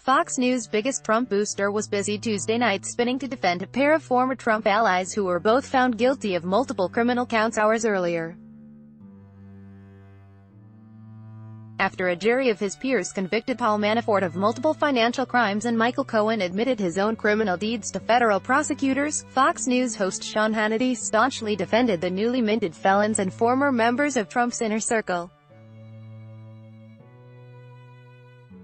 Fox News' biggest Trump booster was busy Tuesday night spinning to defend a pair of former Trump allies who were both found guilty of multiple criminal counts hours earlier. After a jury of his peers convicted Paul Manafort of multiple financial crimes and Michael Cohen admitted his own criminal deeds to federal prosecutors, Fox News host Sean Hannity staunchly defended the newly minted felons and former members of Trump's inner circle.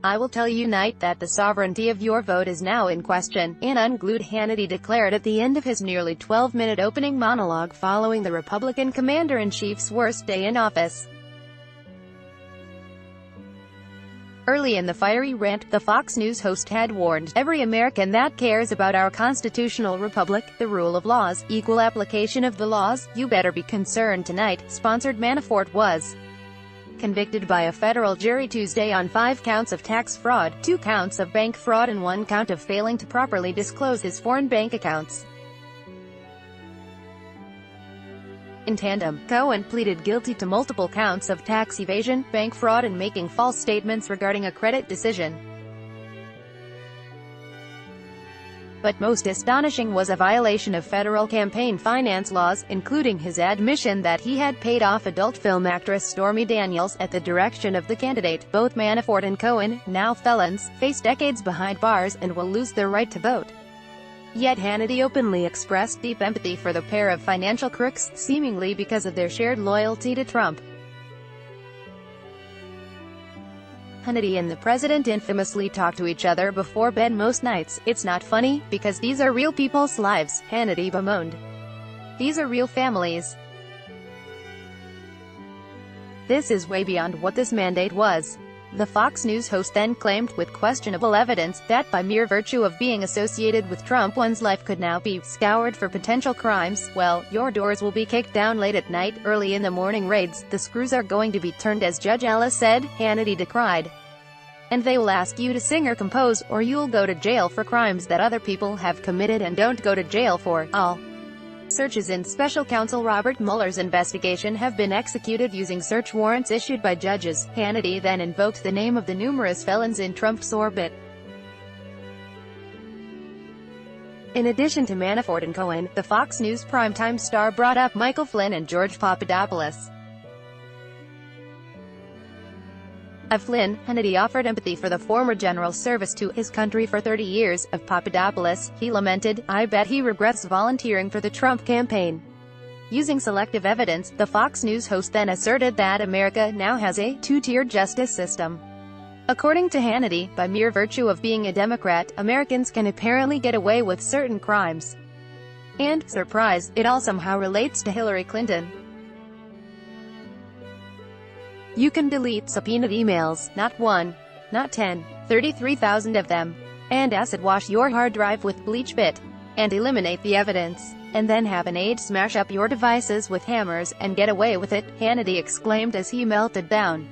"I will tell you tonight that the sovereignty of your vote is now in question," an unglued Hannity declared at the end of his nearly 12-minute opening monologue following the Republican commander-in-chief's worst day in office. Early in the fiery rant, the Fox News host had warned, "Every American that cares about our constitutional republic, the rule of laws, equal application of the laws, you better be concerned tonight." Sponsored Manafort was convicted by a federal jury Tuesday on 5 counts of tax fraud, 2 counts of bank fraud and 1 count of failing to properly disclose his foreign bank accounts. In tandem, Cohen pleaded guilty to multiple counts of tax evasion, bank fraud and making false statements regarding a credit decision. But most astonishing was a violation of federal campaign finance laws, including his admission that he had paid off adult film actress Stormy Daniels at the direction of the candidate. Both Manafort and Cohen, now felons, face decades behind bars and will lose their right to vote. Yet Hannity openly expressed deep empathy for the pair of financial crooks, seemingly because of their shared loyalty to Trump. Hannity and the president infamously talk to each other before bed most nights. "It's not funny, because these are real people's lives," Hannity bemoaned. "These are real families. This is way beyond what this mandate was." The Fox News host then claimed, with questionable evidence, that by mere virtue of being associated with Trump one's life could now be scoured for potential crimes. "Well, your doors will be kicked down late at night, early in the morning raids, the screws are going to be turned, as Judge Ellis said," Hannity decried. "And they will ask you to sing or compose, or you'll go to jail for crimes that other people have committed and don't go to jail for. All searches in Special Counsel Robert Mueller's investigation have been executed using search warrants issued by judges." Hannity then invoked the name of the numerous felons in Trump's orbit. In addition to Manafort and Cohen, the Fox News primetime star brought up Michael Flynn and George Papadopoulos. Of Flynn, Hannity offered empathy for the former general's service to his country for 30 years. Of Papadopoulos, he lamented, "I bet he regrets volunteering for the Trump campaign." Using selective evidence, the Fox News host then asserted that America now has a two-tiered justice system. According to Hannity, by mere virtue of being a Democrat, Americans can apparently get away with certain crimes. And, surprise, it all somehow relates to Hillary Clinton. "You can delete subpoenaed emails, not 1, not 10, 33,000 of them, and acid wash your hard drive with bleach bit, and eliminate the evidence, and then have an aide smash up your devices with hammers, and get away with it," Hannity exclaimed as he melted down.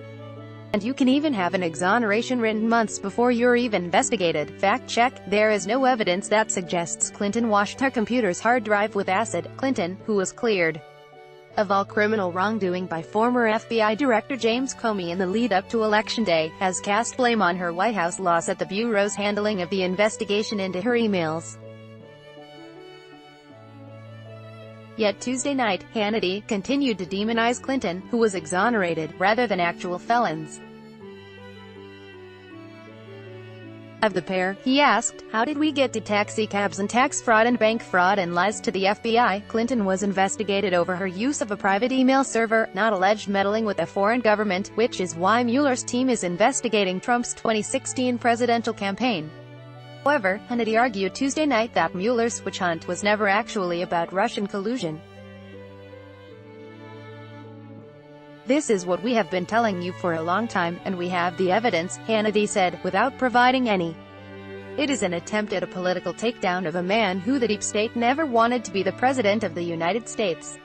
"And you can even have an exoneration written months before you're even investigated." Fact check: there is no evidence that suggests Clinton washed her computer's hard drive with acid. Clinton, who was cleared of all criminal wrongdoing by former FBI Director James Comey in the lead-up to Election Day, has cast blame on her White House loss at the Bureau's handling of the investigation into her emails. Yet Tuesday night, Hannity continued to demonize Clinton, who was exonerated, rather than actual felons. Of the pair, he asked, "How did we get to taxi cabs and tax fraud and bank fraud and lies to the FBI?" Clinton was investigated over her use of a private email server, not alleged meddling with a foreign government, which is why Mueller's team is investigating Trump's 2016 presidential campaign. However, Hannity argued Tuesday night that Mueller's witch hunt was never actually about Russian collusion. "This is what we have been telling you for a long time, and we have the evidence," Hannity said, without providing any. "It is an attempt at a political takedown of a man who the deep state never wanted to be the President of the United States."